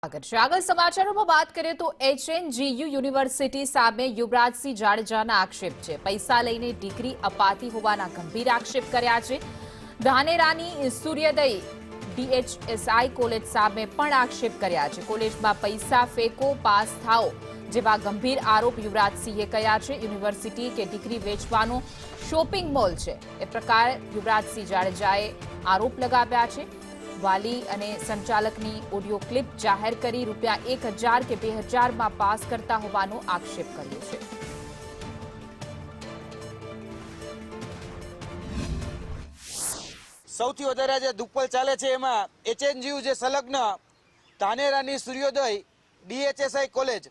આગળ સમાચારોમાં વાત કરીએ તો HNGU યુનિવર્સિટી સામે યુવરાજસિંહ જાડેજાના આક્ષેપ છે। પૈસા લઈને ડિગ્રી અપાતી હોવાના ગંભીર આક્ષેપ કર્યા છે। ધાનેરાની સૂર્યોદય DHSI કોલેજ સામે પણ આક્ષેપ કર્યા છે। કોલેજમાં પૈસા ફેંકો પાસ થાઓ જેવા ગંભીર આરોપ યુવરાજસિંહે કર્યા છે। યુનિવર્સિટી કે ડિગ્રી વેચવાનો શોપિંગ મોલ છે, એ પ્રકારે યુવરાજસિંહ જાડેજાએ આરોપ લગાવ્યા છે। વાલી અને સંચાલકની ઓડિયો ક્લિપ જાહેર કરી ₹1000 કે 2000 માં પાસ કરતા હોવાનો આક્ષેપ કર્યો છે। સૌથી વધારે જે દુપ્પલ ચાલે છે એમાં HNGU જે સંલગ્ન ધાનેરાની સૂર્યોદય DHSI કોલેજ,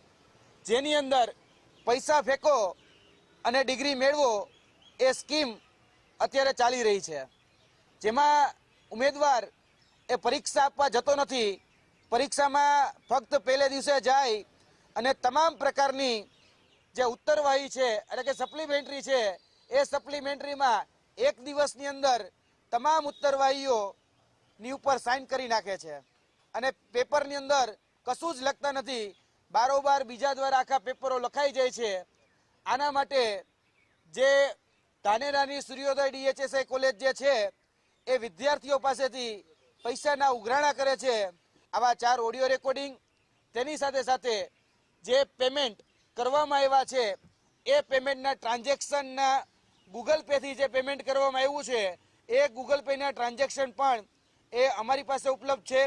જેની અંદર પૈસા ફેંકો અને ડિગ્રી મેળવો એ સ્કીમ અત્યારે ચાલી રહી છે, જેમાં ઉમેદવાર એ પરીક્ષા આપવા જતો નથી। પરીક્ષામાં ફક્ત પહેલે દિવસે જાય અને તમામ પ્રકારની જે ઉત્તરવાહી છે એટલે કે સપ્લિમેન્ટરી છે, એ સપ્લિમેન્ટરીમાં એક દિવસની અંદર તમામ ઉત્તરવાહીઓની ઉપર સાઇન કરી નાખે છે અને પેપરની અંદર કશું જ લખતા નથી। બારોબાર બીજા દ્વારા આખા પેપરો લખાઈ જાય છે। આના માટે જે ધાનેરાની સૂર્યોદય DHSI કોલેજ જે છે એ વિદ્યાર્થીઓ પાસેથી પૈસાના ઉઘરાણા કરે છે। આવા 4 ઓડિયો રેકોર્ડિંગ, તેની સાથે સાથે જે પેમેન્ટ કરવામાં આવ્યા છે એ પેમેન્ટના ટ્રાન્ઝેક્શનના ગૂગલ પેથી જે પેમેન્ટ કરવામાં આવ્યું છે એ ગૂગલ પેના ટ્રાન્ઝેક્શન પણ એ અમારી પાસે ઉપલબ્ધ છે।